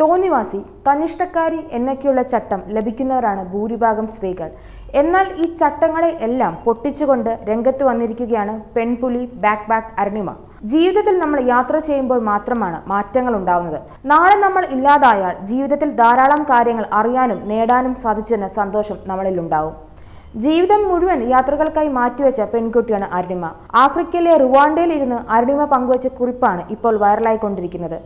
തോന്നിവാസി, തന്നിഷ്ടക്കാരി എന്നൊക്കെയുള്ള ചട്ടം ലഭിക്കുന്നവരാണ് ഭൂരിഭാഗം സ്ത്രീകൾ. എന്നാൽ ഈ ചട്ടങ്ങളെ എല്ലാം പൊട്ടിച്ചുകൊണ്ട് രംഗത്ത് വന്നിരിക്കുകയാണ് പെൺപുലി ബാക്ക് അരുണിമ. ജീവിതത്തിൽ നമ്മൾ യാത്ര ചെയ്യുമ്പോൾ മാത്രമാണ് മാറ്റങ്ങൾ ഉണ്ടാവുന്നത്. നാളെ നമ്മൾ ഇല്ലാതായാൽ ജീവിതത്തിൽ ധാരാളം കാര്യങ്ങൾ അറിയാനും നേടാനും സാധിച്ചെന്ന സന്തോഷം നമ്മളിൽ ഉണ്ടാവും. ജീവിതം മുഴുവൻ യാത്രകൾക്കായി മാറ്റിവെച്ച പെൺകുട്ടിയാണ് അരുണിമ. ആഫ്രിക്കയിലെ റുവാണ്ടയിൽ ഇരുന്ന് അരുണിമ പങ്കുവച്ച കുറിപ്പാണ് ഇപ്പോൾ വൈറലായിക്കൊണ്ടിരിക്കുന്നത്.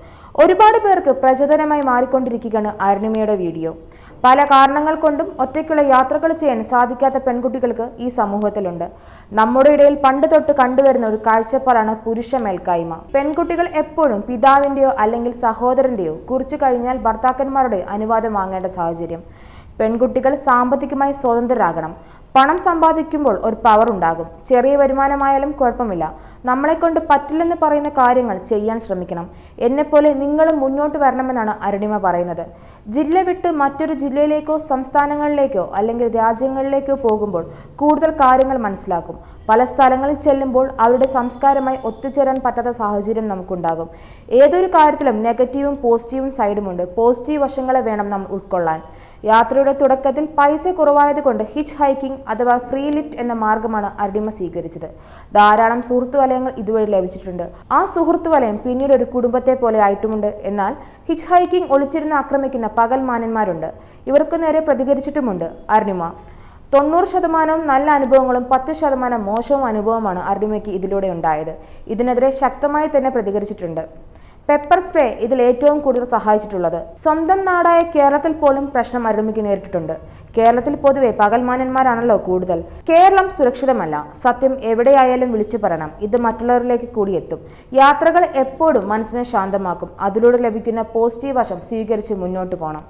ഒരുപാട് പേർക്ക് പ്രചോദനമായി മാറിക്കൊണ്ടിരിക്കുകയാണ് അരുണിമയുടെ വീഡിയോ. പല കാരണങ്ങൾ കൊണ്ടും ഒറ്റയ്ക്കുള്ള യാത്രകൾ ചെയ്യാൻ സാധിക്കാത്ത പെൺകുട്ടികൾക്ക് ഈ സമൂഹത്തിലുണ്ട്. നമ്മുടെ ഇടയിൽ പണ്ട് തൊട്ട് കണ്ടുവരുന്ന ഒരു കാഴ്ചപ്പാടാണ് പുരുഷ മേൽക്കായ്മ. പെൺകുട്ടികൾ എപ്പോഴും പിതാവിൻ്റെയോ അല്ലെങ്കിൽ സഹോദരൻ്റെയോ കുറിച്ചു കഴിഞ്ഞാൽ ഭർത്താക്കന്മാരുടെ അനുവാദം വാങ്ങേണ്ട സാഹചര്യം. പെൺകുട്ടികൾ സാമ്പത്തികമായി സ്വതന്ത്രരാകണം. പണം സമ്പാദിക്കുമ്പോൾ ഒരു പവർ ഉണ്ടാകും. ചെറിയ വരുമാനമായാലും കുഴപ്പമില്ല. നമ്മളെക്കൊണ്ട് പറ്റില്ലെന്ന് പറയുന്ന കാര്യങ്ങൾ ചെയ്യാൻ ശ്രമിക്കണം. എന്നെപ്പോലെ നിങ്ങളും മുന്നോട്ട് വരണമെന്നാണ് അരുണിമ പറയുന്നത്. ജില്ല വിട്ട് മറ്റൊരു ജില്ലയിലേക്കോ സംസ്ഥാനങ്ങളിലേക്കോ അല്ലെങ്കിൽ രാജ്യങ്ങളിലേക്കോ പോകുമ്പോൾ കൂടുതൽ കാര്യങ്ങൾ മനസ്സിലാക്കും. പല സ്ഥലങ്ങളിൽ ചെല്ലുമ്പോൾ അവരുടെ സംസ്കാരമായി ഒത്തുചേരാൻ പറ്റാത്ത സാഹചര്യം നമുക്കുണ്ടാകും. ഏതൊരു കാര്യത്തിലും നെഗറ്റീവും പോസിറ്റീവും സൈഡുമുണ്ട്. പോസിറ്റീവ് വശങ്ങളെ വേണം നമ്മൾ ഉൾക്കൊള്ളാൻ. യാത്രയുടെ തുടക്കത്തിൽ പൈസ കുറവായതുകൊണ്ട് ഹിച്ച് ഹൈക്കിംഗ് അഥവാ ഫ്രീ ലിഫ്റ്റ് എന്ന മാർഗമാണ് അരുണിമ സ്വീകരിച്ചത്. ധാരാളം സുഹൃത്തു വലയങ്ങൾ ഇതുവഴി ലഭിച്ചിട്ടുണ്ട്. ആ സുഹൃത്തു വലയം പിന്നീട് ഒരു കുടുംബത്തെ പോലെ ആയിട്ടുമുണ്ട്. എന്നാൽ ഹിച്ച് ഹൈക്കിംഗ് ഒളിച്ചിരുന്ന് ആക്രമിക്കുന്ന പകൽ മാന്യന്മാരുണ്ട്. ഇവർക്ക് നേരെ പ്രതികരിച്ചിട്ടുമുണ്ട് അരുണിമ. 90% നല്ല അനുഭവങ്ങളും 10% മോശവും അനുഭവമാണ് അരുണിമയ്ക്ക് ഇതിലൂടെ ഉണ്ടായത്. ഇതിനെതിരെ ശക്തമായി തന്നെ പ്രതികരിച്ചിട്ടുണ്ട്. പെപ്പർ സ്പ്രേ ഇതിൽ ഏറ്റവും കൂടുതൽ സഹായിച്ചിട്ടുള്ളത്. സ്വന്തം നാടായ കേരളത്തിൽ പോലും പ്രശ്നം അരുണിമയ്ക്ക് നേരിട്ടിട്ടുണ്ട്. കേരളത്തിൽ പൊതുവെ പകൽമാന്യന്മാരാണല്ലോ കൂടുതൽ. കേരളം സുരക്ഷിതമല്ല. സത്യം എവിടെയായാലും വിളിച്ചു പറയണം. ഇത് മറ്റുള്ളവരിലേക്ക് കൂടി എത്തും. യാത്രകൾ എപ്പോഴും മനസ്സിനെ ശാന്തമാക്കും. അതിലൂടെ ലഭിക്കുന്ന പോസിറ്റീവ് വശം സ്വീകരിച്ച് മുന്നോട്ട് പോകണം.